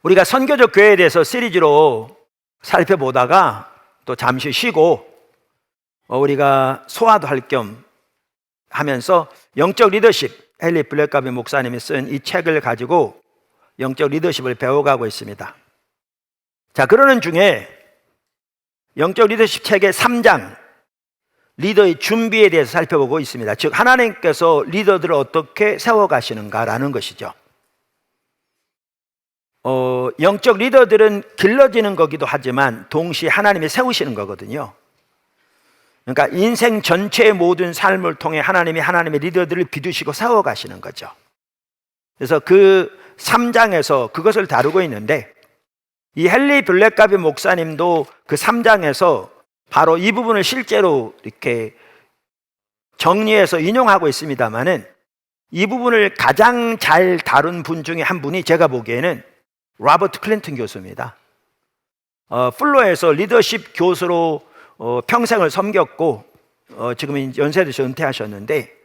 우리가 선교적 교회에 대해서 시리즈로 살펴보다가 또 잠시 쉬고 우리가 소화도 할 겸 하면서 영적 리더십, 헨리 블랙가비 목사님이 쓴 이 책을 가지고 영적 리더십을 배워가고 있습니다. 자, 그러는 중에 영적 리더십 책의 3장 리더의 준비에 대해서 살펴보고 있습니다. 즉 하나님께서 리더들을 어떻게 세워가시는가라는 것이죠. 영적 리더들은 길러지는 거기도 하지만 동시에 하나님이 세우시는 거거든요. 그러니까 인생 전체의 모든 삶을 통해 하나님의 리더들을 빚으시고 세워가시는 거죠. 그래서 그 3장에서 그것을 다루고 있는데 이 헨리 블랙가비 목사님도 그 3장에서 바로 이 부분을 실제로 이렇게 정리해서 인용하고 있습니다만은 이 부분을 가장 잘 다룬 분 중에 한 분이 제가 보기에는 로버트 클린턴 교수입니다. 플로에서 리더십 교수로 평생을 섬겼고 지금은 연세드셔 은퇴하셨는데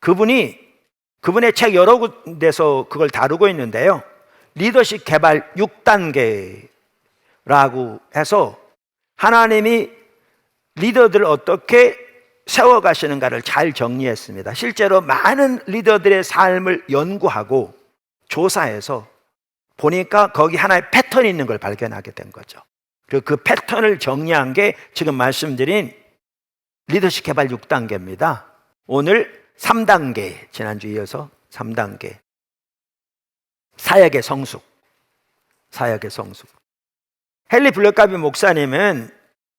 그분의 책 여러 군데서 그걸 다루고 있는데요. 리더십 개발 6단계라고 해서 하나님이 리더들을 어떻게 세워가시는가를 잘 정리했습니다. 실제로 많은 리더들의 삶을 연구하고 조사해서 보니까 거기 하나의 패턴이 있는 걸 발견하게 된 거죠. 그리고 그 패턴을 정리한 게 지금 말씀드린 리더십 개발 6단계입니다. 오늘 3단계, 지난주에 이어서 3단계. 사역의 성숙. 헨리 블랙가비 목사님은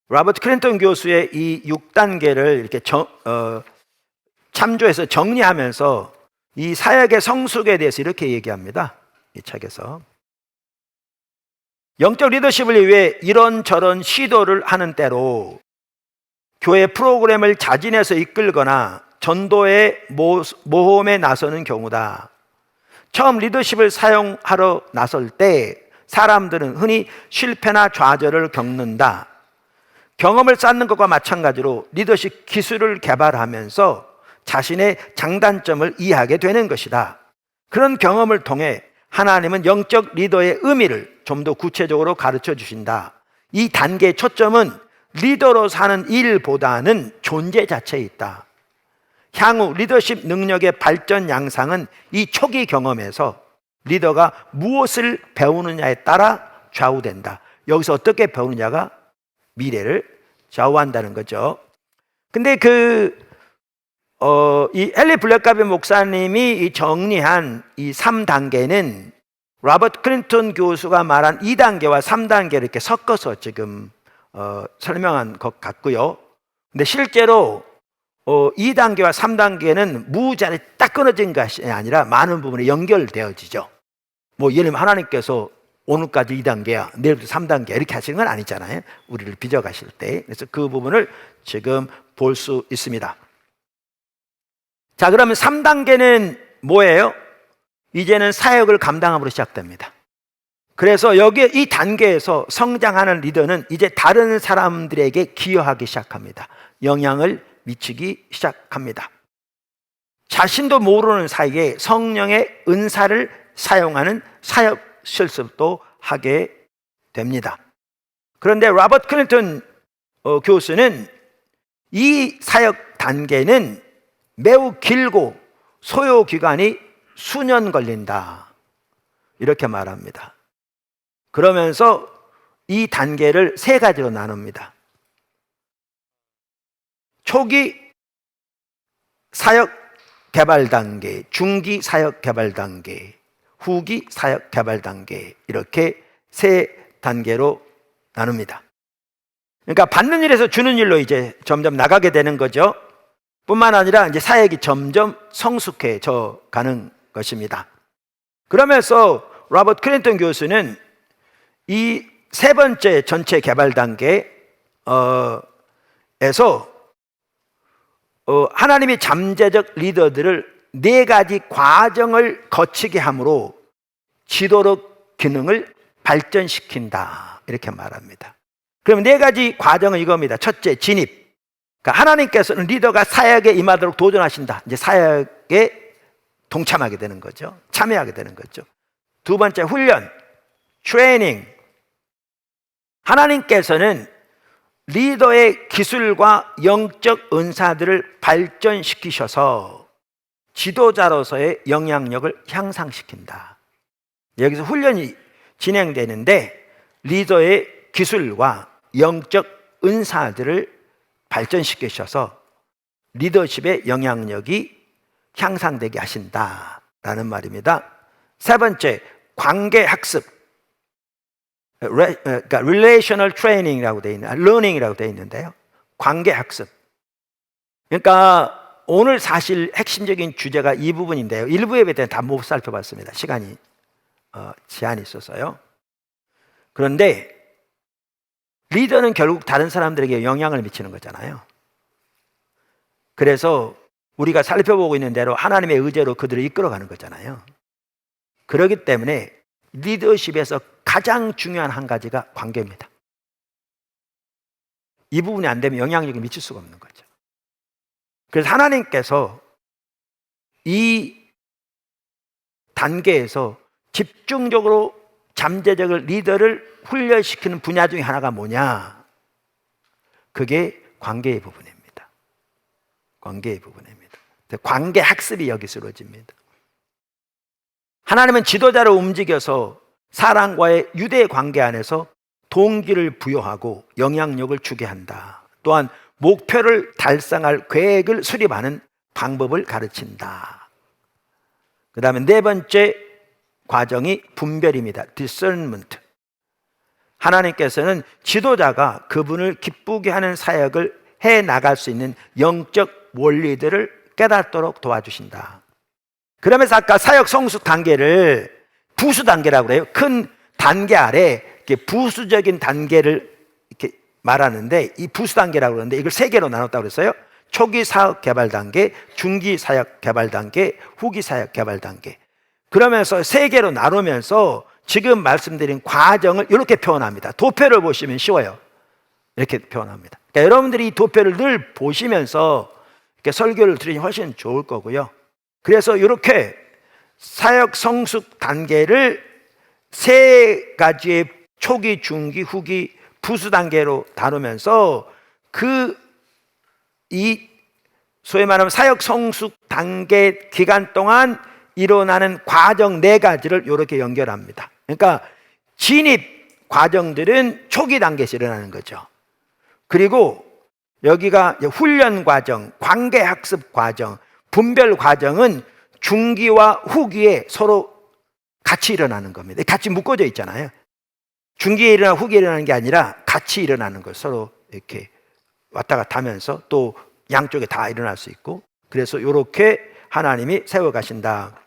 로버트 클린턴 교수의 이 6단계를 이렇게 참조해서 정리하면서 이 사역의 성숙에 대해서 이렇게 얘기합니다. 이 책에서 영적 리더십을 위해 이런저런 시도를 하는 때로 교회 프로그램을 자진해서 이끌거나 전도의 모험에 나서는 경우다. 처음 리더십을 사용하러 나설 때 사람들은 흔히 실패나 좌절을 겪는다. 경험을 쌓는 것과 마찬가지로 리더십 기술을 개발하면서 자신의 장단점을 이해하게 되는 것이다. 그런 경험을 통해 하나님은 영적 리더의 의미를 좀 더 구체적으로 가르쳐 주신다. 이 단계의 초점은 리더로 사는 일보다는 존재 자체에 있다. 향후 리더십 능력의 발전 양상은 이 초기 경험에서 리더가 무엇을 배우느냐에 따라 좌우된다. 여기서 어떻게 배우느냐가 미래를 좌우한다는 거죠. 근데 이 헨리 블랙가비 목사님이 정리한 이 3단계는 로버트 클린턴 교수가 말한 2단계와 3단계를 이렇게 섞어서 지금 설명한 것 같고요. 근데 실제로 2단계와 3단계는 무자리 딱 끊어진 것이 아니라 많은 부분이 연결되어지죠. 뭐 예를 들면 하나님께서 오늘까지 2단계야, 내일부터 3단계 이렇게 하시는 건 아니잖아요. 우리를 빚어가실 때. 그래서 그 부분을 지금 볼 수 있습니다. 자, 그러면 3단계는 뭐예요? 이제는 사역을 감당함으로 시작됩니다. 그래서 이 단계에서 성장하는 리더는 이제 다른 사람들에게 기여하기 시작합니다. 영향을 미치기 시작합니다. 자신도 모르는 사이에 성령의 은사를 사용하는 사역 실습도 하게 됩니다. 그런데 로버트 클린턴 교수는 이 사역 단계는 매우 길고 소요 기간이 수년 걸린다. 이렇게 말합니다. 그러면서 이 단계를 3가지로 나눕니다. 초기 사역 개발 단계, 중기 사역 개발 단계, 후기 사역 개발 단계, 이렇게 3단계로 나눕니다. 그러니까 받는 일에서 주는 일로 이제 점점 나가게 되는 거죠. 뿐만 아니라 이제 사역이 점점 성숙해져 가는 것입니다. 그러면서 로버트 클린턴 교수는 이 3번째 전체 개발 단계에서 하나님이 잠재적 리더들을 4가지 과정을 거치게 함으로 지도력 기능을 발전시킨다, 이렇게 말합니다. 그럼 네 가지 과정은 이겁니다. 첫째, 진입. 그러니까 하나님께서는 리더가 사역에 임하도록 도전하신다. 이제 사역에 동참하게 되는 거죠. 참여하게 되는 거죠. 두 번째, 훈련, 트레이닝. 하나님께서는 리더의 기술과 영적 은사들을 발전시키셔서 지도자로서의 영향력을 향상시킨다. 여기서 훈련이 진행되는데 리더의 기술과 영적 은사들을 발전시키셔서 리더십의 영향력이 향상되게 하신다라는 말입니다. 세 번째, 관계 학습. 그러니까 relational training이라고 되어 있는, learning이라고 되어 있는데요. 관계 학습. 그러니까 오늘 사실 핵심적인 주제가 이 부분인데요. 일부 예배 때는 다 못 살펴봤습니다. 시간이 제한이 있어서요. 그런데 리더는 결국 다른 사람들에게 영향을 미치는 거잖아요. 그래서 우리가 살펴보고 있는 대로 하나님의 의제로 그들을 이끌어가는 거잖아요. 그렇기 때문에 리더십에서 가장 중요한 한 가지가 관계입니다. 이 부분이 안 되면 영향력을 미칠 수가 없는 거죠. 그래서 하나님께서 이 단계에서 집중적으로 잠재적인 리더를 훈련시키는 분야 중에 하나가 뭐냐? 그게 관계의 부분입니다. 관계의 부분입니다. 관계 학습이 여기서 이루어집니다. 하나님은 지도자를 움직여서 사람과의 유대 관계 안에서 동기를 부여하고 영향력을 주게 한다. 또한 목표를 달성할 계획을 수립하는 방법을 가르친다. 그 다음에 네 번째 과정이 분별입니다. discernment. 하나님께서는 지도자가 그분을 기쁘게 하는 사역을 해 나갈 수 있는 영적 원리들을 깨닫도록 도와주신다. 그러면서 아까 사역 성숙 단계를 부수 단계라고 그래요. 큰 단계 아래 이렇게 부수적인 단계를 이렇게 말하는데 이 부수 단계라고 그러는데 이걸 세 개로 나눴다고 그랬어요. 초기 사역 개발 단계, 중기 사역 개발 단계, 후기 사역 개발 단계. 그러면서 세 개로 나누면서 지금 말씀드린 과정을 이렇게 표현합니다. 도표를 보시면 쉬워요. 이렇게 표현합니다. 그러니까 여러분들이 이 도표를 늘 보시면서 이렇게 설교를 들으면 훨씬 좋을 거고요. 그래서 이렇게 사역 성숙 단계를 세 가지의 초기, 중기, 후기, 부수 단계로 다루면서 이 소위 말하면 사역 성숙 단계 기간 동안 일어나는 과정 네 가지를 이렇게 연결합니다. 그러니까 진입 과정들은 초기 단계에서 일어나는 거죠. 그리고 여기가 훈련 과정, 관계 학습 과정, 분별 과정은 중기와 후기에 서로 같이 일어나는 겁니다. 같이 묶어져 있잖아요. 중기에 일어나고 후기에 일어나는 게 아니라 같이 일어나는 걸 서로 이렇게 왔다 갔다 하면서 또 양쪽에 다 일어날 수 있고, 그래서 이렇게 하나님이 세워가신다.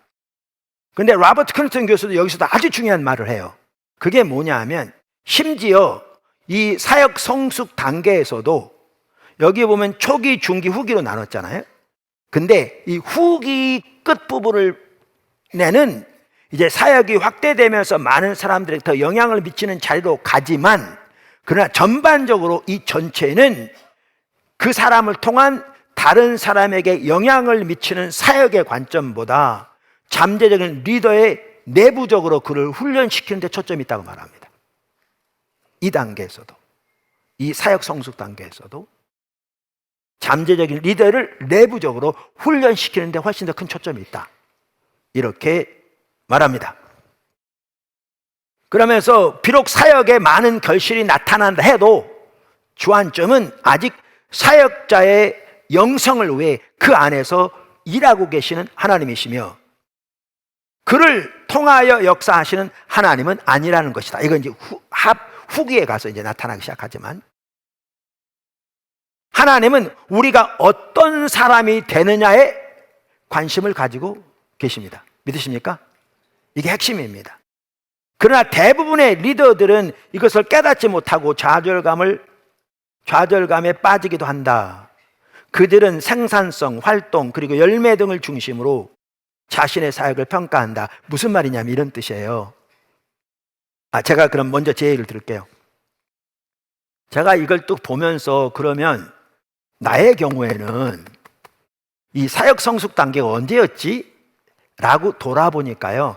근데 로버트 클리턴 교수도 여기서도 아주 중요한 말을 해요. 그게 뭐냐 하면 심지어 이 사역 성숙 단계에서도 여기 보면 초기, 중기, 후기로 나눴잖아요. 근데 이 후기 끝부분을 내는 이제 사역이 확대되면서 많은 사람들에게 더 영향을 미치는 자리로 가지만, 그러나 전반적으로 이 전체는 그 사람을 통한 다른 사람에게 영향을 미치는 사역의 관점보다 잠재적인 리더의 내부적으로 그를 훈련시키는 데 초점이 있다고 말합니다. 이 단계에서도, 이 사역 성숙 단계에서도 잠재적인 리더를 내부적으로 훈련시키는 데 훨씬 더 큰 초점이 있다, 이렇게 말합니다. 그러면서 비록 사역에 많은 결실이 나타난다 해도 주안점은 아직 사역자의 영성을 위해 그 안에서 일하고 계시는 하나님이시며 그를 통하여 역사하시는 하나님은 아니라는 것이다. 이건 이제 후기에 가서 이제 나타나기 시작하지만, 하나님은 우리가 어떤 사람이 되느냐에 관심을 가지고 계십니다. 믿으십니까? 이게 핵심입니다. 그러나 대부분의 리더들은 이것을 깨닫지 못하고 좌절감에 빠지기도 한다. 그들은 생산성, 활동, 그리고 열매 등을 중심으로 자신의 사역을 평가한다. 무슨 말이냐면 이런 뜻이에요. 제가 그럼 먼저 제 얘기를 들을게요. 제가 이걸 또 보면서 그러면 나의 경우에는 이 사역 성숙 단계가 언제였지? 라고 돌아보니까요.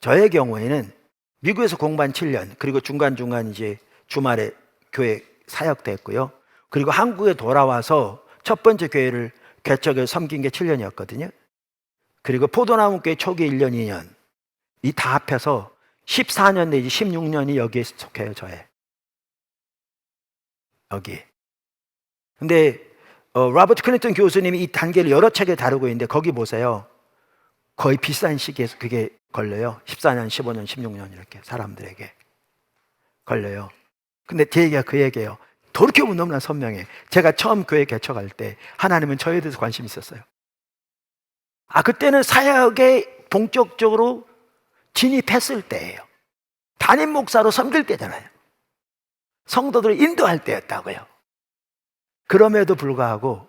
저의 경우에는 미국에서 공부한 7년, 그리고 중간중간 이제 주말에 교회 사역됐고요. 그리고 한국에 돌아와서 첫 번째 교회를 개척해서 섬긴 게 7년이었거든요. 그리고 포도나무 교회 초기 1년, 2년. 이 다 합해서 14년 내지 16년이 여기에 속해요, 저에. 여기. 근데 로버트 클린턴 교수님이 이 단계를 여러 책에 다루고 있는데 거기 보세요. 거의 비슷한 시기에 그게 걸려요. 14년, 15년, 16년 이렇게 사람들에게 걸려요. 근데 제 얘기가 그 얘기예요. 돌이켜보면 너무나 선명해. 제가 처음 교회 개척할 때 하나님은 저에 대해서 관심이 있었어요. 그때는 사역에 본격적으로 진입했을 때예요. 담임 목사로 섬길 때잖아요. 성도들을 인도할 때였다고요. 그럼에도 불구하고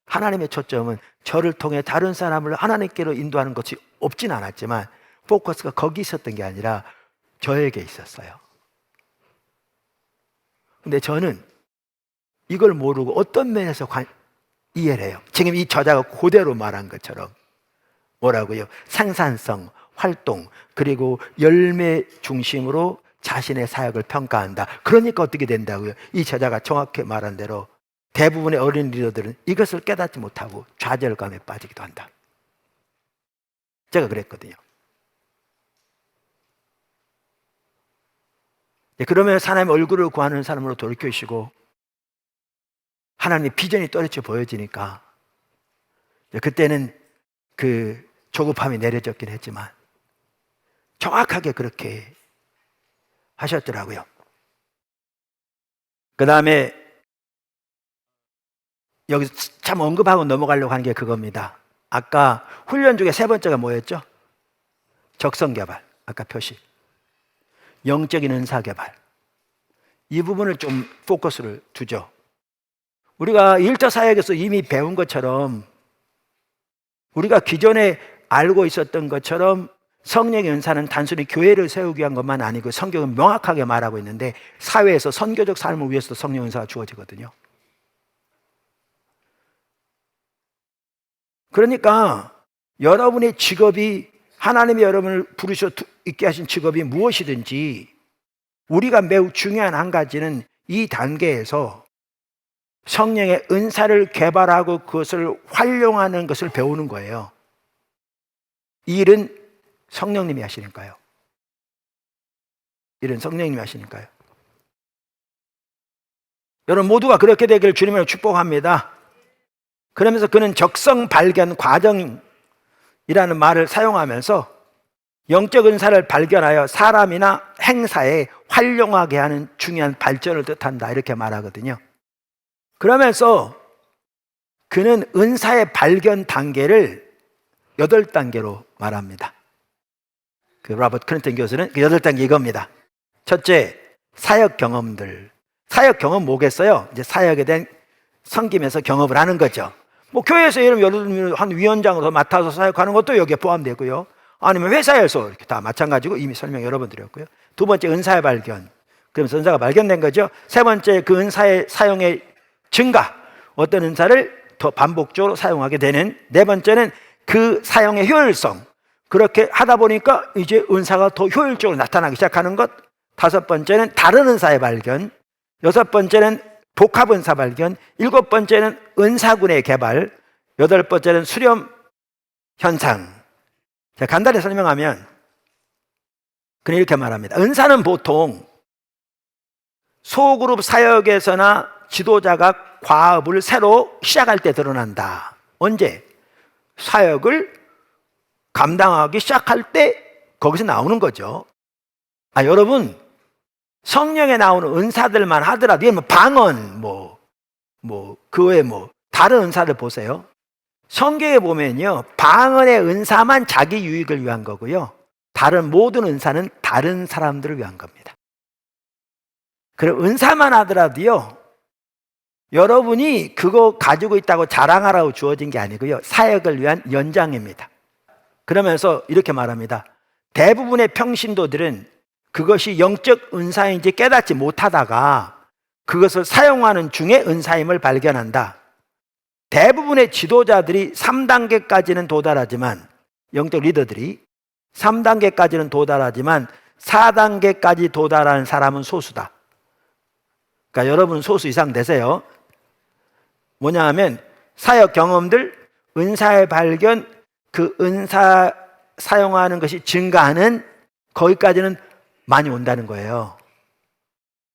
하나님의 초점은 저를 통해 다른 사람을 하나님께로 인도하는 것이 없진 않았지만 포커스가 거기 있었던 게 아니라 저에게 있었어요. 근데 저는 이걸 모르고 어떤 면에서 이해를 해요. 지금 이 저자가 그대로 말한 것처럼 뭐라고요? 생산성, 활동, 그리고 열매 중심으로 자신의 사역을 평가한다. 그러니까 어떻게 된다고요? 이 저자가 정확히 말한 대로 대부분의 어린 리더들은 이것을 깨닫지 못하고 좌절감에 빠지기도 한다. 제가 그랬거든요. 그러면 하나님의 얼굴을 구하는 사람으로 돌이켜주시고 하나님의 비전이 또렷이 보여지니까 그때는 그 조급함이 내려졌긴 했지만 정확하게 그렇게 하셨더라고요. 그 다음에 여기서 참 언급하고 넘어가려고 하는 게 그겁니다. 아까 훈련 중에 세 번째가 뭐였죠? 적성개발. 아까 표시. 영적인 은사개발. 이 부분을 좀 포커스를 두죠. 우리가 일터 사역에서 이미 배운 것처럼 우리가 기존에 알고 있었던 것처럼 성령의 은사는 단순히 교회를 세우기 위한 것만 아니고 성경은 명확하게 말하고 있는데 사회에서 선교적 삶을 위해서도 성령 은사가 주어지거든요. 그러니까 여러분의 직업이 하나님이 여러분을 부르셔 있게 하신 직업이 무엇이든지 우리가 매우 중요한 한 가지는 이 단계에서 성령의 은사를 개발하고 그것을 활용하는 것을 배우는 거예요. 이 일은 성령님이 하시니까요. 일은 성령님이 하시니까요. 여러분 모두가 그렇게 되기를 주님으로 축복합니다. 그러면서 그는 적성 발견 과정이라는 말을 사용하면서 영적 은사를 발견하여 사람이나 행사에 활용하게 하는 중요한 발전을 뜻한다 이렇게 말하거든요. 그러면서 그는 은사의 발견 단계를 8단계로 말합니다. 그 로버트 클린턴 교수는 그 8단계 이겁니다. 첫째, 사역 경험들. 사역 경험 뭐겠어요? 이제 사역에 대한 섬김에서 경험을 하는 거죠. 뭐 교회에서 예를 들면 한 위원장으로 맡아서 사역하는 것도 여기에 포함되고요. 아니면 회사에서 이렇게 다 마찬가지고 이미 설명 여러 번 드렸고요. 두 번째, 은사의 발견. 그러면서 은사가 발견된 거죠. 세 번째, 그 은사의 사용의 증가. 어떤 은사를 더 반복적으로 사용하게 되는. 네 번째는 그 사용의 효율성. 그렇게 하다 보니까 이제 은사가 더 효율적으로 나타나기 시작하는 것. 다섯 번째는 다른 은사의 발견. 여섯 번째는 복합 은사 발견. 일곱 번째는 은사군의 개발. 여덟 번째는 수렴 현상. 자, 간단히 설명하면 그는 이렇게 말합니다. 은사는 보통 소그룹 사역에서나 지도자가 과업을 새로 시작할 때 드러난다. 언제? 사역을 감당하기 시작할 때 거기서 나오는 거죠. 여러분 성령에 나오는 은사들만 하더라도 뭐 방언 그 외에 다른 은사를 보세요. 성경에 보면요, 방언의 은사만 자기 유익을 위한 거고요, 다른 모든 은사는 다른 사람들을 위한 겁니다. 그럼 은사만 하더라도요, 여러분이 그거 가지고 있다고 자랑하라고 주어진 게 아니고요, 사역을 위한 연장입니다. 그러면서 이렇게 말합니다. 대부분의 평신도들은 그것이 영적 은사인지 깨닫지 못하다가 그것을 사용하는 중에 은사임을 발견한다. 대부분의 지도자들이 3단계까지는 도달하지만, 영적 리더들이 3단계까지는 도달하지만 4단계까지 도달하는 사람은 소수다. 그러니까 여러분 소수 이상 되세요. 뭐냐 하면 사역 경험들, 은사의 발견, 그 은사 사용하는 것이 증가하는 거기까지는 많이 온다는 거예요.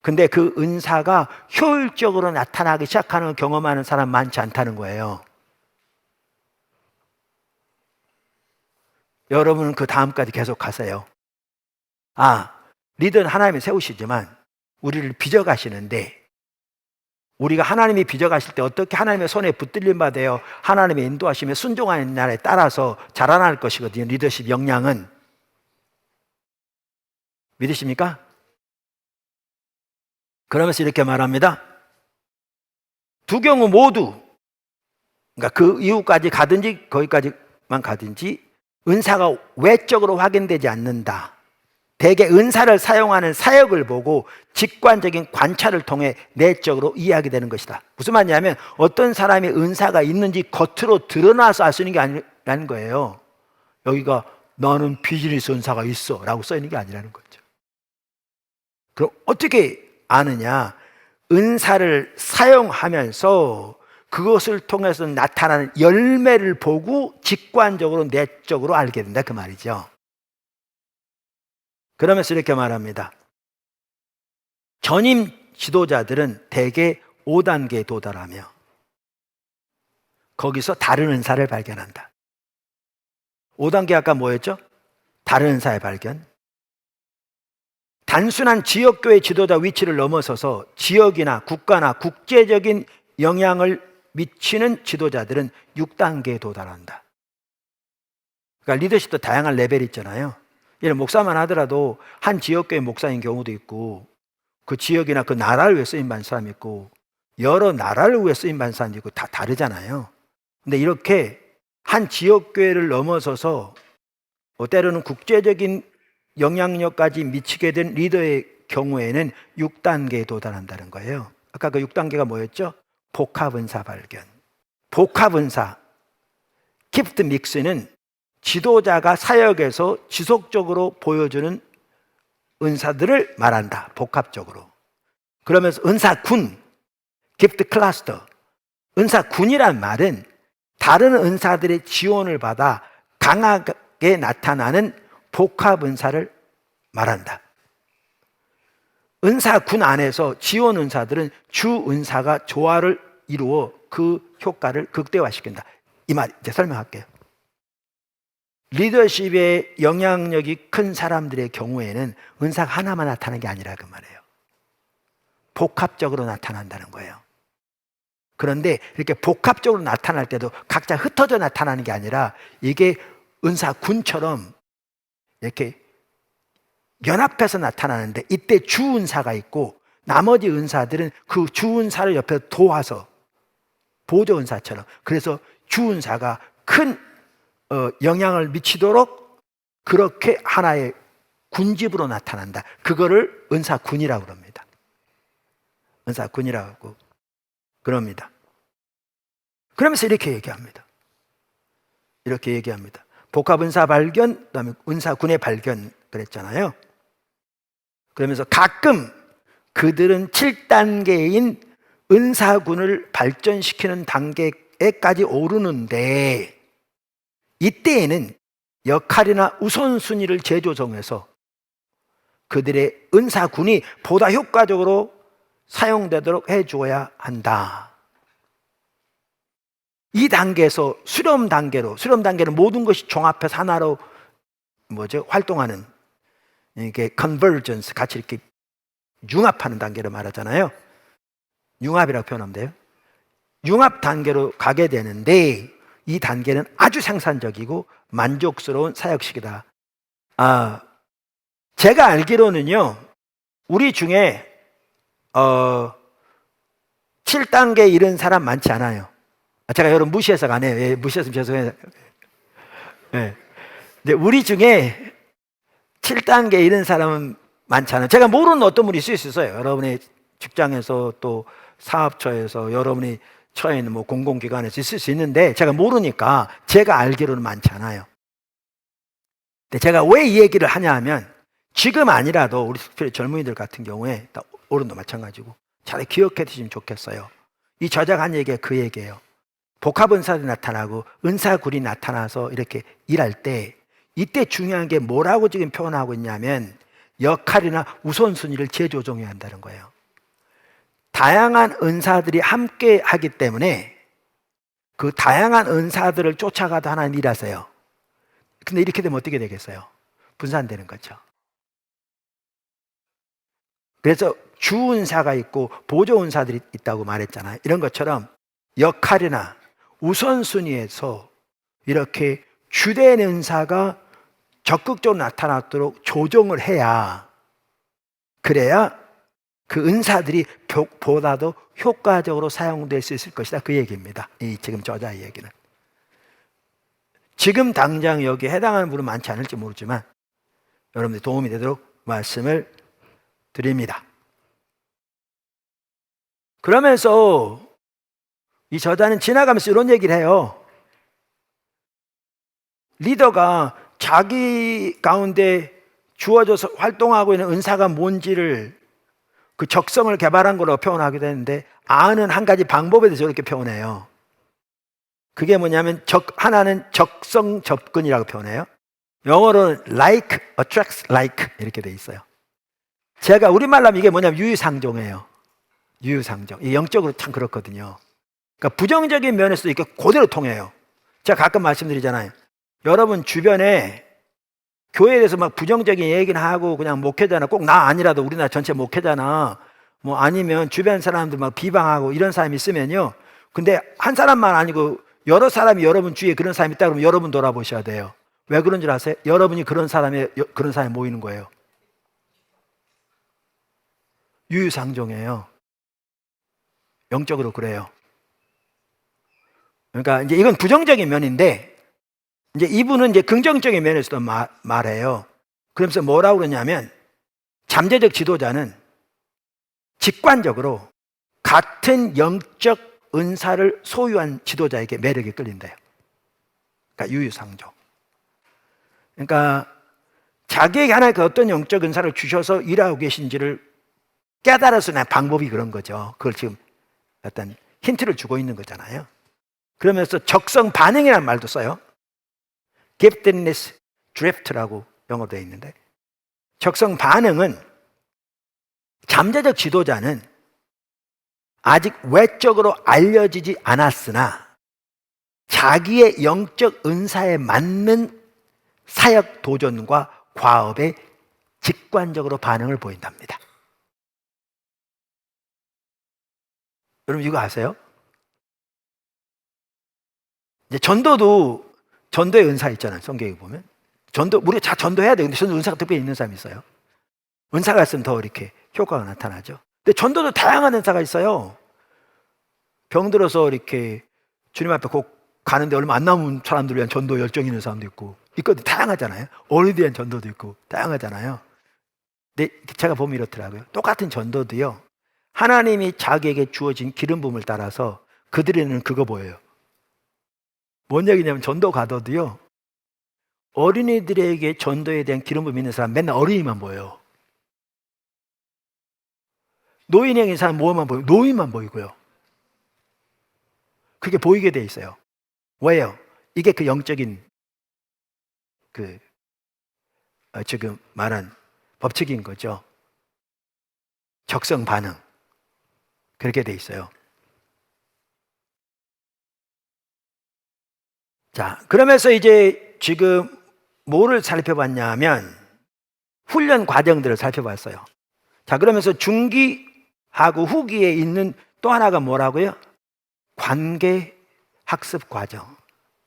근데 그 은사가 효율적으로 나타나기 시작하는 걸 경험하는 사람 많지 않다는 거예요. 여러분은 그 다음까지 계속 가세요. 리더는 하나님이 세우시지만 우리를 빚어가시는데, 우리가 하나님이 빚어가실 때 어떻게 하나님의 손에 붙들림 받아요? 하나님의 인도하심에 순종하는 날에 따라서 자라날 것이거든요. 리더십 역량은. 믿으십니까? 그러면서 이렇게 말합니다. 두 경우 모두, 그러니까 그 이후까지 가든지 거기까지만 가든지 은사가 외적으로 확인되지 않는다. 대개 은사를 사용하는 사역을 보고 직관적인 관찰을 통해 내적으로 이해하게 되는 것이다. 무슨 말이냐면 어떤 사람이 은사가 있는지 겉으로 드러나서 알 수 있는 게 아니라는 거예요. 여기가 너는 비즈니스 은사가 있어 라고 써 있는 게 아니라는 거죠. 그럼 어떻게 아느냐? 은사를 사용하면서 그것을 통해서 나타나는 열매를 보고 직관적으로 내적으로 알게 된다 그 말이죠. 그러면서 이렇게 말합니다. 전임 지도자들은 대개 5단계에 도달하며 거기서 다른 은사를 발견한다. 5단계 아까 뭐였죠? 다른 은사의 발견. 단순한 지역교회 지도자 위치를 넘어서서 지역이나 국가나 국제적인 영향을 미치는 지도자들은 6단계에 도달한다. 그러니까 리더십도 다양한 레벨이 있잖아요. 예를 목사만 하더라도 한 지역교회 목사인 경우도 있고, 그 지역이나 그 나라를 위해 쓰임받는 사람이 있고, 여러 나라를 위해 쓰임받는 사람이 있고, 다 다르잖아요. 근데 이렇게 한 지역교회를 넘어서서 때로는 국제적인 영향력까지 미치게 된 리더의 경우에는 6단계에 도달한다는 거예요. 아까 그 6단계가 뭐였죠? 복합은사 발견. 복합은사, 기프트 믹스는 지도자가 사역에서 지속적으로 보여주는 은사들을 말한다. 복합적으로. 그러면서 은사군, 기프트 클러스터. 은사군이란 말은 다른 은사들의 지원을 받아 강하게 나타나는 복합 은사를 말한다. 은사군 안에서 지원 은사들은 주 은사가 조화를 이루어 그 효과를 극대화시킨다. 이 말 이제 설명할게요. 리더십의 영향력이 큰 사람들의 경우에는 은사가 하나만 나타나는 게 아니라 그 말이에요. 복합적으로 나타난다는 거예요. 그런데 이렇게 복합적으로 나타날 때도 각자 흩어져 나타나는 게 아니라 이게 은사군처럼 이렇게 연합해서 나타나는데, 이때 주 은사가 있고 나머지 은사들은 그 주 은사를 옆에 도와서 보조 은사처럼, 그래서 주 은사가 큰 영향을 미치도록 그렇게 하나의 군집으로 나타난다. 그거를 은사군이라고 그럽니다. 은사군이라고 그럽니다. 그러면서 이렇게 얘기합니다. 이렇게 얘기합니다. 복합은사 발견, 그다음에 은사군의 발견 그랬잖아요. 그러면서 가끔 그들은 7단계인 은사군을 발전시키는 단계에까지 오르는데, 이때에는 역할이나 우선순위를 재조정해서 그들의 은사군이 보다 효과적으로 사용되도록 해줘야 한다. 이 단계에서 수렴 단계는 모든 것이 종합해서 하나로 활동하는, 이게 convergence, 같이 이렇게 융합하는 단계를 말하잖아요. 융합이라고 표현하면 돼요. 융합 단계로 가게 되는데, 이 단계는 아주 생산적이고 만족스러운 사역식이다. 제가 알기로는요, 우리 중에 7단계에 이른 사람 많지 않아요. 제가 여러분 무시해서 안 해요. 무시했으면 죄송해요. 네. 근데 우리 중에 7단계에 이른 사람은 많잖아요. 제가 모르는 어떤 분이 있을 수 있어요. 여러분의 직장에서 또 사업처에서 여러분이 처해 있는 뭐 공공기관에서 있을 수 있는데 제가 모르니까 제가 알기로는 많지 않아요. 근데 제가 왜 이 얘기를 하냐 하면 지금 아니라도 우리 특별히 젊은이들 같은 경우에 어른도 마찬가지고 잘 기억해 두시면 좋겠어요. 이 저자가 한 얘기가 그 얘기예요. 복합은사들이 나타나고 은사굴이 나타나서 이렇게 일할 때 이때 중요한 게 뭐라고 지금 표현하고 있냐면 역할이나 우선순위를 재조정해야 한다는 거예요. 다양한 은사들이 함께 하기 때문에 그 다양한 은사들을 쫓아가도 하나님 일하세요. 근데 이렇게 되면 어떻게 되겠어요? 분산되는 거죠. 그래서 주은사가 있고 보조은사들이 있다고 말했잖아요. 이런 것처럼 역할이나 우선순위에서 이렇게 주된 은사가 적극적으로 나타나도록 조정을 해야, 그래야 그 은사들이 보다도 효과적으로 사용될 수 있을 것이다. 그 얘기입니다. 이 지금 저자의 얘기는. 지금 당장 여기에 해당하는 분은 많지 않을지 모르지만 여러분들 도움이 되도록 말씀을 드립니다. 그러면서 이 저자는 지나가면서 이런 얘기를 해요. 리더가 자기 가운데 주어져서 활동하고 있는 은사가 뭔지를 그 적성을 개발한 걸로 표현하게 되는데 아는 한 가지 방법에 대해서 이렇게 표현해요. 그게 뭐냐면 하나는 적성 접근이라고 표현해요. 영어로는 like attracts like 이렇게 돼 있어요. 제가 우리말로 하면 이게 뭐냐면 유유상종이에요. 유유상종. 이 영적으로 참 그렇거든요. 그러니까 부정적인 면에서도 이렇게 그대로 통해요. 제가 가끔 말씀드리잖아요. 여러분 주변에 교회에 대해서 막 부정적인 얘기는 하고 그냥 목회자나 꼭 나 아니라도 우리나라 전체 목회자나 뭐 아니면 주변 사람들 막 비방하고 이런 사람이 있으면요. 근데 한 사람만 아니고 여러 사람이 여러분 주위에 그런 사람이 있다 그러면 여러분 돌아보셔야 돼요. 왜 그런 줄 아세요? 여러분이 그런 사람이 모이는 거예요. 유유상종이에요. 영적으로 그래요. 그러니까 이제 이건 부정적인 면인데 이제 이분은 이제 긍정적인 면에서도 말해요. 그러면서 뭐라고 그러냐면 잠재적 지도자는 직관적으로 같은 영적 은사를 소유한 지도자에게 매력이 끌린대요. 그러니까 유유상종. 그러니까 자기에게 하나님께 어떤 영적 은사를 주셔서 일하고 계신지를 깨달아서 난 방법이 그런 거죠. 그걸 지금 어떤 힌트를 주고 있는 거잖아요. 그러면서 적성 반응이라는 말도 써요. giftedness drift라고 영어로 되어 있는데 적성 반응은 잠재적 지도자는 아직 외적으로 알려지지 않았으나 자기의 영적 은사에 맞는 사역 도전과 과업에 직관적으로 반응을 보인답니다. 여러분 이거 아세요? 이제 전도도 전도의 은사 있잖아요. 성경에 보면 우리가 다 전도해야 돼요. 근데 전도 은사가 특별히 있는 사람이 있어요. 은사가 있으면 더 이렇게 효과가 나타나죠. 근데 전도도 다양한 은사가 있어요. 병들어서 이렇게 주님 앞에 꼭 가는데 얼마 안 남은 사람들을 위한 전도 열정 있는 사람도 있고 있거든요. 다양하잖아요. 어린이에 대한 전도도 있고 다양하잖아요. 근데 제가 보면 이렇더라고요. 똑같은 전도도요. 하나님이 자기에게 주어진 기름 부음을 따라서 그들에는 그거 보여요. 뭔 얘기냐면 전도 가도도요. 어린이들에게 전도에 대한 기름 부음 있는 사람 맨날 어린이만 보여요. 노인에게 있는 사람 뭐만 보여요? 노인만 보이고요. 그게 보이게 돼 있어요. 왜요? 이게 그 영적인 지금 말한 법칙인 거죠. 적성 반응. 그렇게 돼 있어요. 자, 그러면서 이제 지금 뭐를 살펴봤냐면 훈련 과정들을 살펴봤어요. 자, 그러면서 중기하고 후기에 있는 또 하나가 뭐라고요? 관계 학습 과정.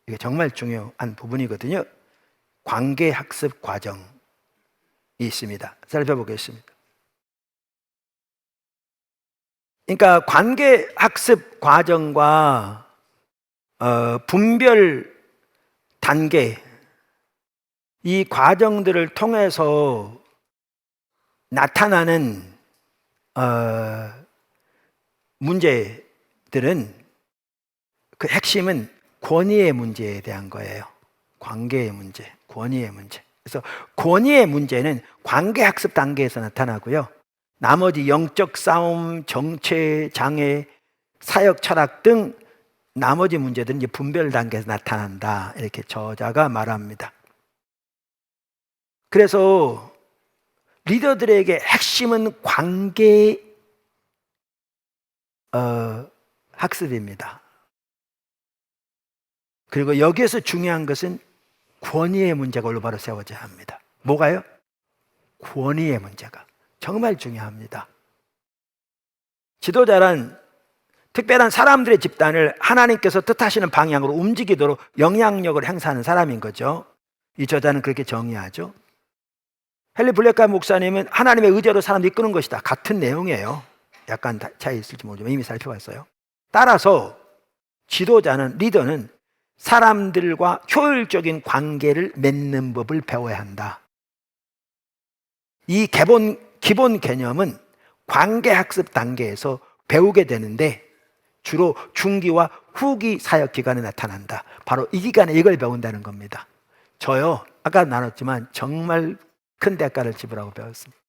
이게 정말 중요한 부분이거든요. 관계 학습 과정이 있습니다. 살펴보겠습니다. 그러니까 관계 학습 과정과 분별 단계 이 과정들을 통해서 나타나는 문제들은 그 핵심은 권위의 문제에 대한 거예요. 관계의 문제, 권위의 문제. 그래서 권위의 문제는 관계학습 단계에서 나타나고요. 나머지 영적 싸움, 정체, 장애, 사역 철학 등 나머지 문제들은 이제 분별 단계에서 나타난다. 이렇게 저자가 말합니다. 그래서 리더들에게 핵심은 관계 학습입니다. 그리고 여기에서 중요한 것은 권위의 문제가 올바로 세워져야 합니다. 뭐가요? 권위의 문제가 정말 중요합니다. 지도자란 특별한 사람들의 집단을 하나님께서 뜻하시는 방향으로 움직이도록 영향력을 행사하는 사람인 거죠. 이 저자는 그렇게 정의하죠. 헨리 블랙카 목사님은 하나님의 의지로 사람을 이끄는 것이다. 같은 내용이에요. 약간 차이 있을지 모르지만 이미 살펴봤어요. 따라서 지도자는, 리더는 사람들과 효율적인 관계를 맺는 법을 배워야 한다. 이 기본 개념은 관계학습 단계에서 배우게 되는데 주로 중기와 후기 사역 기간에 나타난다. 바로 이 기간에 이걸 배운다는 겁니다. 저요, 아까 나눴지만 정말 큰 대가를 지불하고 배웠습니다.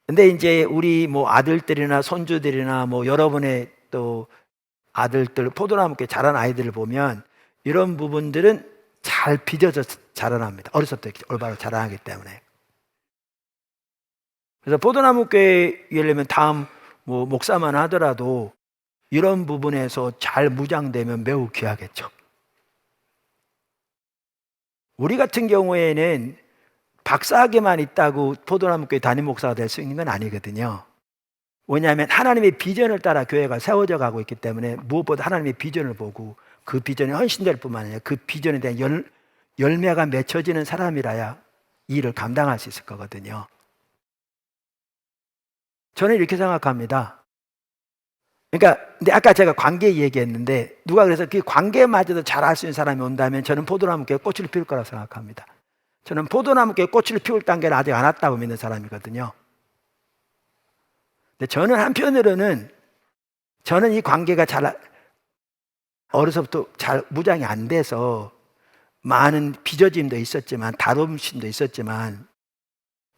근데 이제 우리 아들들이나 손주들이나 여러분의 또 아들들, 포도나무께 자란 아이들을 보면 이런 부분들은 잘 빚어져 자라납니다. 어려서부터 올바로 자라나기 때문에. 그래서 포도나무교회 예를 들면 다음 목사만 하더라도 이런 부분에서 잘 무장되면 매우 귀하겠죠. 우리 같은 경우에는 박사학위만 있다고 포도나무교회 담임 목사가 될 수 있는 건 아니거든요. 왜냐하면 하나님의 비전을 따라 교회가 세워져 가고 있기 때문에 무엇보다 하나님의 비전을 보고 그 비전에 헌신될 뿐만 아니라 그 비전에 대한 열매가 맺혀지는 사람이라야 이 일을 감당할 수 있을 거거든요. 저는 이렇게 생각합니다. 그러니까 근데 아까 제가 관계 얘기했는데 누가 그래서 그 관계마저도 잘 할 수 있는 사람이 온다면 저는 포도나무께 꽃을 피울 거라고 생각합니다. 저는 포도나무께 꽃을 피울 단계는 아직 안 왔다고 믿는 사람이거든요. 근데 저는 한편으로는 저는 이 관계가 어려서부터 잘 무장이 안 돼서 많은 빚어짐도 있었지만 다름심도 있었지만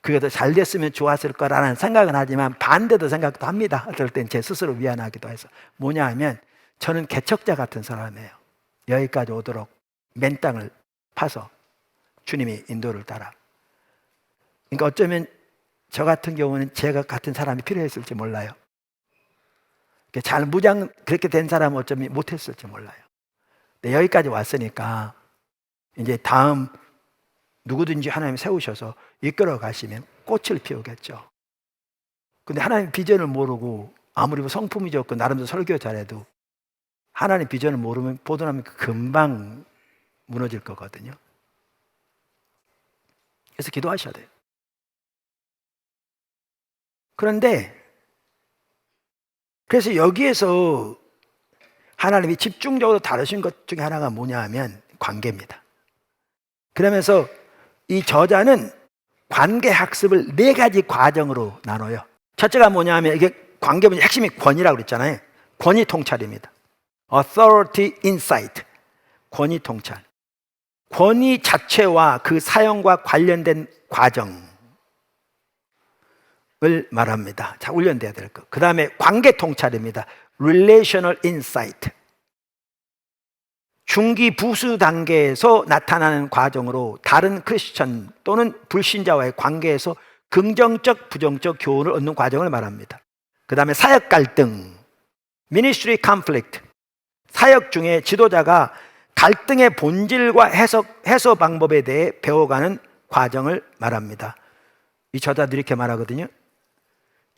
그게 더 잘 됐으면 좋았을 거라는 생각은 하지만 반대도 생각도 합니다. 어떨 땐 제 스스로 미안하기도 해서. 뭐냐 하면 저는 개척자 같은 사람이에요. 여기까지 오도록 맨 땅을 파서 주님이 인도를 따라. 그러니까 어쩌면 저 같은 경우는 제가 같은 사람이 필요했을지 몰라요. 잘 무장 그렇게 된 사람은 어쩌면 못했을지 몰라요. 근데 여기까지 왔으니까 이제 다음 누구든지 하나님 세우셔서 이끌어 가시면 꽃을 피우겠죠. 근데 하나님 비전을 모르고 아무리 성품이 좋고 나름대로 설교 잘해도 하나님 비전을 모르면 포도나무 금방 무너질 거거든요. 그래서 기도하셔야 돼요. 그래서 여기에서 하나님이 집중적으로 다루신 것 중에 하나가 뭐냐 하면 관계입니다. 그러면서 이 저자는 관계 학습을 4가지 과정으로 나눠요. 첫째가 뭐냐 하면 이게 관계 문제 핵심이 권위라고 그랬잖아요. 권위 통찰입니다. Authority Insight. 권위 통찰. 권위 자체와 그 사용과 관련된 과정을 말합니다. 자, 훈련돼야 될 것. 그 다음에 관계 통찰입니다. Relational Insight. 중기 부수 단계에서 나타나는 과정으로 다른 크리스천 또는 불신자와의 관계에서 긍정적, 부정적 교훈을 얻는 과정을 말합니다. 그 다음에 사역 갈등, Ministry Conflict. 사역 중에 지도자가 갈등의 본질과 해소 방법에 대해 배워가는 과정을 말합니다. 이 저자들이 이렇게 말하거든요.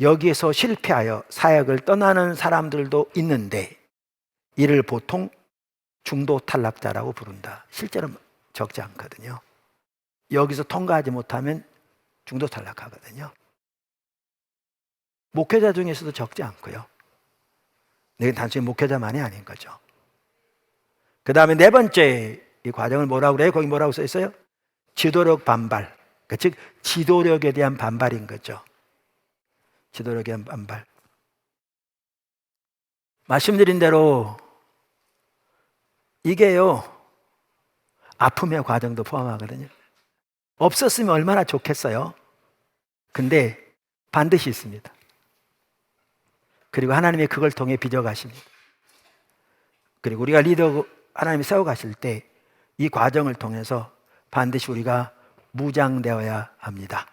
여기에서 실패하여 사역을 떠나는 사람들도 있는데 이를 보통 중도 탈락자라고 부른다. 실제로 적지 않거든요. 여기서 통과하지 못하면 중도 탈락하거든요. 목회자 중에서도 적지 않고요. 이건 단순히 목회자만이 아닌 거죠. 그 다음에 4번째 이 과정을 뭐라고 그래요? 거기 뭐라고 써 있어요? 지도력 반발. 즉 지도력에 대한 반발인 거죠. 지도력에 대한 반발. 말씀드린 대로 이게요, 아픔의 과정도 포함하거든요. 없었으면 얼마나 좋겠어요. 근데 반드시 있습니다. 그리고 하나님이 그걸 통해 빚어가십니다. 그리고 우리가 리더 하나님이 세워가실 때 이 과정을 통해서 반드시 우리가 무장되어야 합니다.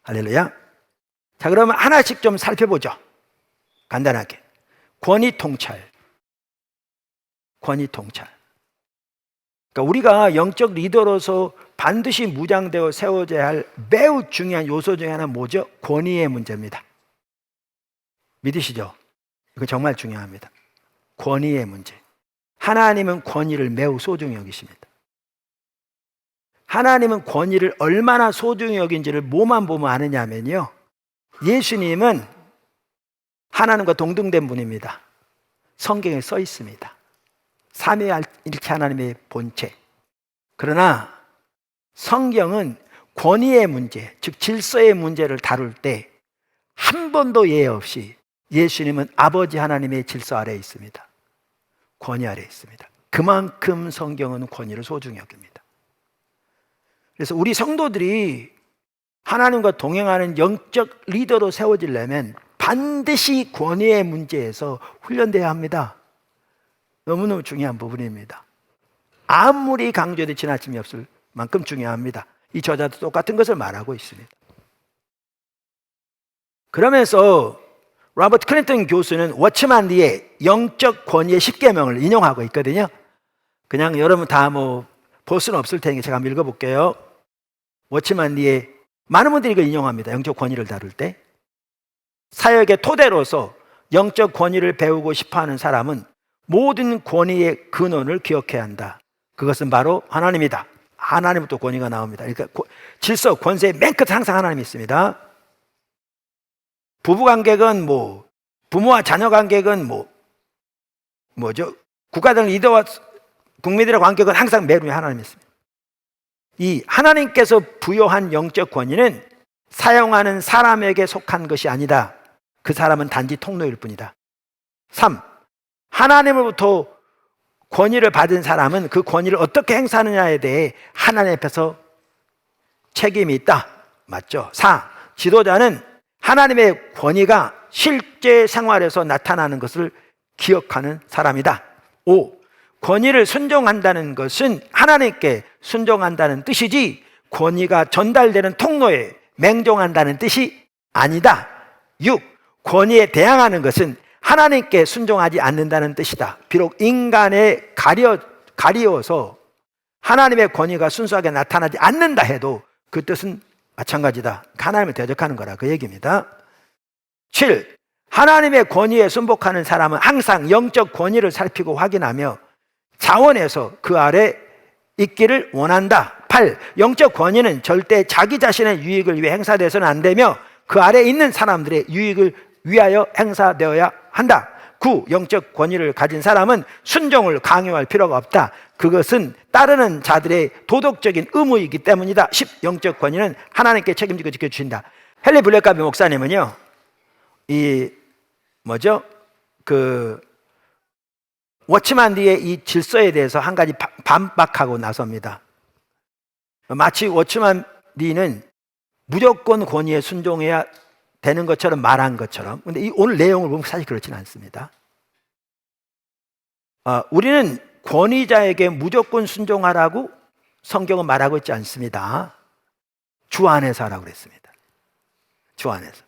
할렐루야. 자, 그러면 하나씩 좀 살펴보죠. 간단하게. 권위 통찰. 권위 통찰. 그러니까 우리가 영적 리더로서 반드시 무장되어 세워져야 할 매우 중요한 요소 중에 하나는 뭐죠? 권위의 문제입니다. 믿으시죠? 이거 정말 중요합니다. 권위의 문제. 하나님은 권위를 매우 소중히 여기십니다. 하나님은 권위를 얼마나 소중히 여긴지를 뭐만 보면 아느냐면요, 예수님은 하나님과 동등된 분입니다. 성경에 써 있습니다. 삼위일체 하나님의 본체. 그러나 성경은 권위의 문제, 즉 질서의 문제를 다룰 때 한 번도 예외 없이 예수님은 아버지 하나님의 질서 아래에 있습니다. 권위 아래에 있습니다. 그만큼 성경은 권위를 소중히 여깁니다. 그래서 우리 성도들이 하나님과 동행하는 영적 리더로 세워지려면 반드시 권위의 문제에서 훈련돼야 합니다. 너무너무 중요한 부분입니다. 아무리 강조해도 지나침이 없을 만큼 중요합니다. 이 저자도 똑같은 것을 말하고 있습니다. 그러면서 로버트 클린턴 교수는 워치만 리의 영적 권위의 10계명을 인용하고 있거든요. 그냥 여러분 다 볼 수는 없을 테니까 제가 한번 읽어볼게요. 워치만 리의 많은 분들이 이걸 인용합니다. 영적 권위를 다룰 때. 사역의 토대로서 영적 권위를 배우고 싶어하는 사람은 모든 권위의 근원을 기억해야 한다. 그것은 바로 하나님이다. 하나님부터 권위가 나옵니다. 그러니까 질서, 권세의 맨 끝에 항상 하나님이 있습니다. 부부관계건 부모와 자녀관계건 뭐죠? 국가적 리더와 국민들의 관계건 항상 맨 위에 하나님이 있습니다. 이 하나님께서 부여한 영적 권위는 사용하는 사람에게 속한 것이 아니다. 그 사람은 단지 통로일 뿐이다. 3. 하나님으로부터 권위를 받은 사람은 그 권위를 어떻게 행사하느냐에 대해 하나님 앞에서 책임이 있다. 맞죠? 4. 지도자는 하나님의 권위가 실제 생활에서 나타나는 것을 기억하는 사람이다. 5. 권위를 순종한다는 것은 하나님께 순종한다는 뜻이지 권위가 전달되는 통로에 맹종한다는 뜻이 아니다. 6. 권위에 대항하는 것은 하나님께 순종하지 않는다는 뜻이다. 비록 인간에 가리워서 하나님의 권위가 순수하게 나타나지 않는다 해도 그 뜻은 마찬가지다. 하나님을 대적하는 거라 그 얘기입니다. 7. 하나님의 권위에 순복하는 사람은 항상 영적 권위를 살피고 확인하며 자원해서 그 아래 있기를 원한다. 8. 영적 권위는 절대 자기 자신의 유익을 위해 행사되어서는 안 되며 그 아래 있는 사람들의 유익을 위하여 행사되어야 한다. 9. 영적 권위를 가진 사람은 순종을 강요할 필요가 없다. 그것은 따르는 자들의 도덕적인 의무이기 때문이다. 10. 영적 권위는 하나님께 책임지고 지켜주신다. 헨리 블랙가비 목사님은요, 워치만 리의 이 질서에 대해서 한 가지 반박하고 나섭니다. 마치 워치만 리는 무조건 권위에 순종해야 되는 것처럼 말한 것처럼, 근데 오늘 내용을 보면 사실 그렇지는 않습니다. 우리는 권위자에게 무조건 순종하라고 성경은 말하고 있지 않습니다. 주 안에서 하라고 그랬습니다. 주 안에서.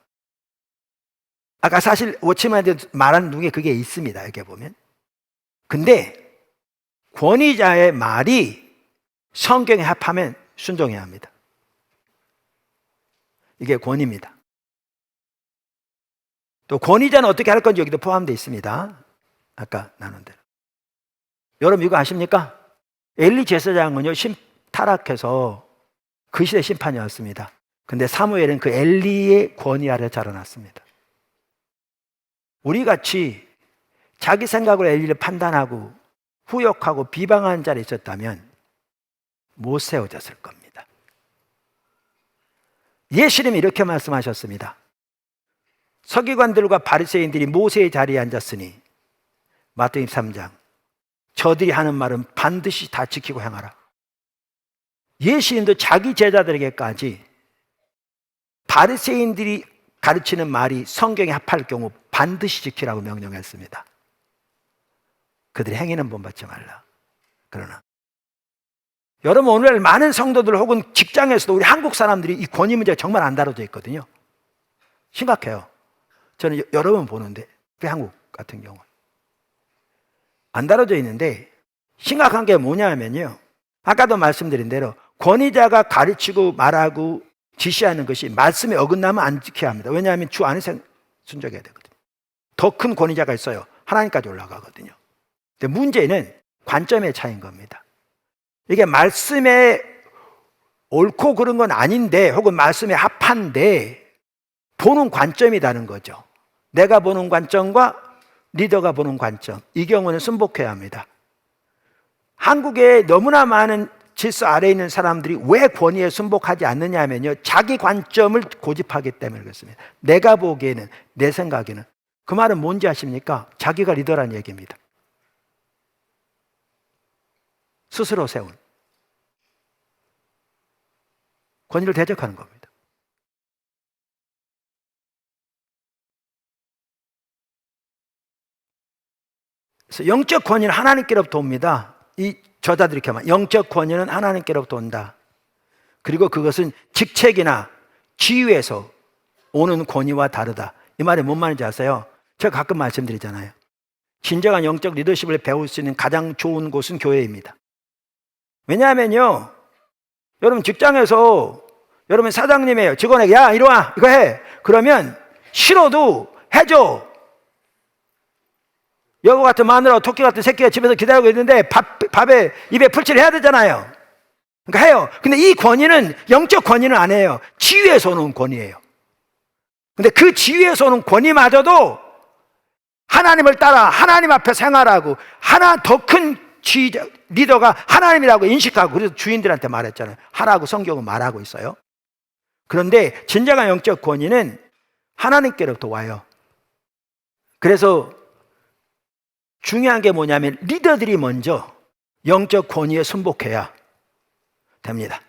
아까 사실 워치만한테 말한 중에 그게 있습니다. 이렇게 보면. 근데 권위자의 말이 성경에 합하면 순종해야 합니다. 이게 권위입니다. 또 권위자는 어떻게 할 건지 여기도 포함되어 있습니다. 아까 나눈 대로. 여러분 이거 아십니까? 엘리 제사장은요 타락해서 그 시대 심판이었습니다. 근데 사무엘은 그 엘리의 권위 아래 자라났습니다. 우리같이 자기 생각으로 엘리를 판단하고 후욕하고 비방한 자리에 있었다면 못 세워졌을 겁니다. 예수님이 이렇게 말씀하셨습니다. 서기관들과 바리새인들이 모세의 자리에 앉았으니 마태복음 3장 저들이 하는 말은 반드시 다 지키고 행하라. 예수님도 자기 제자들에게까지 바리새인들이 가르치는 말이 성경에 합할 경우 반드시 지키라고 명령했습니다. 그들의 행위는 본받지 말라. 그러나 여러분, 오늘날 많은 성도들 혹은 직장에서도 우리 한국 사람들이 이 권위 문제가 정말 안 다뤄져 있거든요. 심각해요. 저는 여러 번 보는데, 그 한국 같은 경우 안 다뤄져 있는데, 심각한 게 뭐냐면요, 아까도 말씀드린 대로 권위자가 가르치고 말하고 지시하는 것이 말씀에 어긋나면 안 지켜야 합니다. 왜냐하면 주 안에 순종해야 되거든요. 더 큰 권위자가 있어요. 하나님까지 올라가거든요. 근데 문제는 관점의 차이인 겁니다. 이게 말씀에 옳고 그런 건 아닌데, 혹은 말씀에 합한데 보는 관점이 다른 거죠. 내가 보는 관점과 리더가 보는 관점, 이 경우는 순복해야 합니다. 한국에 너무나 많은 질서 아래에 있는 사람들이 왜 권위에 순복하지 않느냐 하면요, 자기 관점을 고집하기 때문에 그렇습니다. 내가 보기에는, 내 생각에는. 그 말은 뭔지 아십니까? 자기가 리더라는 얘기입니다. 스스로 세운 권위를 대적하는 겁니다. 그래서 영적 권위는 하나님께로부터 옵니다. 이 저자들이 이렇게 말합니다. 영적 권위는 하나님께로부터 온다. 그리고 그것은 직책이나 지위에서 오는 권위와 다르다. 이 말이 뭔 말인지 아세요? 제가 가끔 말씀드리잖아요. 진정한 영적 리더십을 배울 수 있는 가장 좋은 곳은 교회입니다. 왜냐하면요, 여러분 직장에서 여러분 사장님이에요. 직원에게 야 이리 와 이거 해. 그러면 싫어도 해줘. 여보 같은 마누라, 토끼 같은 새끼가 집에서 기다리고 있는데 밥에 입에 풀칠을 해야 되잖아요. 그러니까 해요. 근데 이 권위는 영적 권위는 아니에요. 지위에서 오는 권위예요. 근데 그 지위에서 오는 권위마저도 하나님을 따라 하나님 앞에 생활하고, 하나 더 큰 리더가 하나님이라고 인식하고, 그래서 주인들한테 말했잖아요. 하라고 성경은 말하고 있어요. 그런데 진정한 영적 권위는 하나님께로부터 와요. 그래서 중요한 게 뭐냐면 리더들이 먼저 영적 권위에 순복해야 됩니다.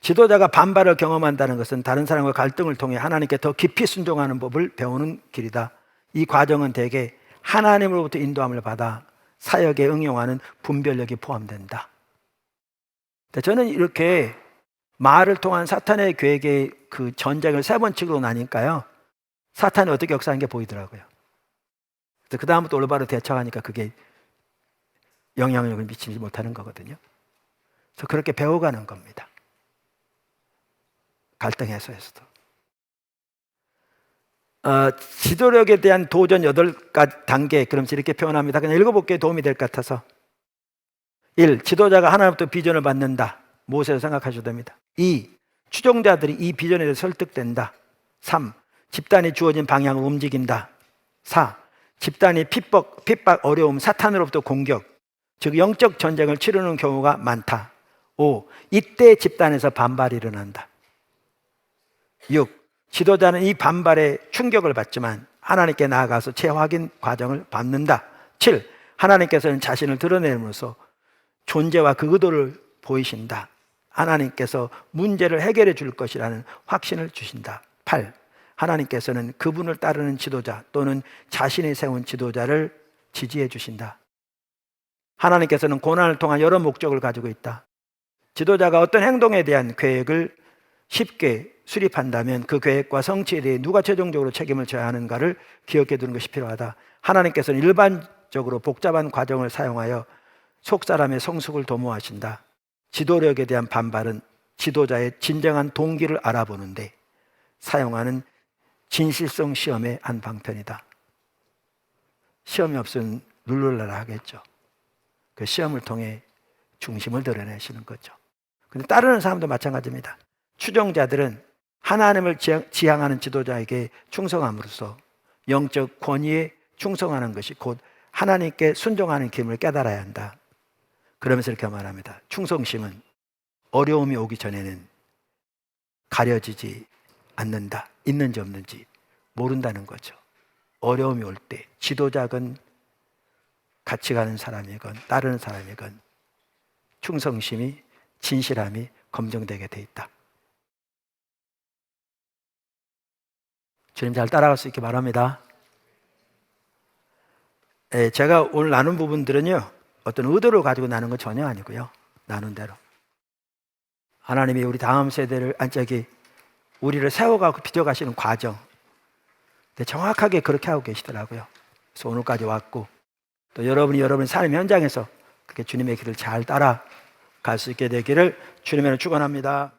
지도자가 반발을 경험한다는 것은 다른 사람과 갈등을 통해 하나님께 더 깊이 순종하는 법을 배우는 길이다. 이 과정은 대개 하나님으로부터 인도함을 받아 사역에 응용하는 분별력이 포함된다. 저는 이렇게 말을 통한 사탄의 계획의 그 전쟁을 3번씩으로 나니까요, 사탄이 어떻게 역사하는 게 보이더라고요. 그 다음부터 올바로 대처하니까 그게 영향력을 미치지 못하는 거거든요. 그래서 그렇게 배워가는 겁니다. 갈등 해소에서도. 지도력에 대한 도전 8단계, 그럼 이렇게 표현합니다. 그냥 읽어볼게요. 도움이 될 것 같아서. 1. 지도자가 하나님부터 비전을 받는다. 모세로 생각하셔도 됩니다. 2. 추종자들이 이 비전에 대해 설득된다. 3. 집단이 주어진 방향을 움직인다. 4. 집단이 핍박, 어려움, 사탄으로부터 공격, 즉 영적 전쟁을 치르는 경우가 많다. 5. 이때 집단에서 반발이 일어난다. 6. 지도자는 이 반발에 충격을 받지만 하나님께 나아가서 재확인 과정을 밟는다. 7. 하나님께서는 자신을 드러내므로써 존재와 그 의도를 보이신다. 하나님께서 문제를 해결해 줄 것이라는 확신을 주신다. 8. 하나님께서는 그분을 따르는 지도자 또는 자신이 세운 지도자를 지지해 주신다. 하나님께서는 고난을 통한 여러 목적을 가지고 있다. 지도자가 어떤 행동에 대한 계획을 쉽게 수립한다면 그 계획과 성취에 대해 누가 최종적으로 책임을 져야 하는가를 기억해 두는 것이 필요하다. 하나님께서는 일반적으로 복잡한 과정을 사용하여 속사람의 성숙을 도모하신다. 지도력에 대한 반발은 지도자의 진정한 동기를 알아보는데 사용하는 진실성 시험의 한 방편이다. 시험이 없으면 룰루랄라 하겠죠. 그 시험을 통해 중심을 드러내시는 거죠. 근데 따르는 사람도 마찬가지입니다. 추종자들은 하나님을 지향하는 지도자에게 충성함으로써 영적 권위에 충성하는 것이 곧 하나님께 순종하는 힘을 깨달아야 한다. 그러면서 이렇게 말합니다. 충성심은 어려움이 오기 전에는 가려지지 않는다. 있는지 없는지 모른다는 거죠. 어려움이 올 때 지도자건 같이 가는 사람이건 따르는 사람이건 충성심이, 진실함이 검증되게 돼 있다. 주님 잘 따라갈 수 있게 바랍니다. 제가 오늘 나눈 부분들은요, 어떤 의도를 가지고 나눈 건 전혀 아니고요. 나눈 대로. 하나님이 우리 다음 세대를 우리를 세워가고 빚어가시는 과정. 근데 정확하게 그렇게 하고 계시더라고요. 그래서 오늘까지 왔고, 또 여러분의 삶 현장에서 그렇게 주님의 길을 잘 따라갈 수 있게 되기를 주님으로 축원합니다.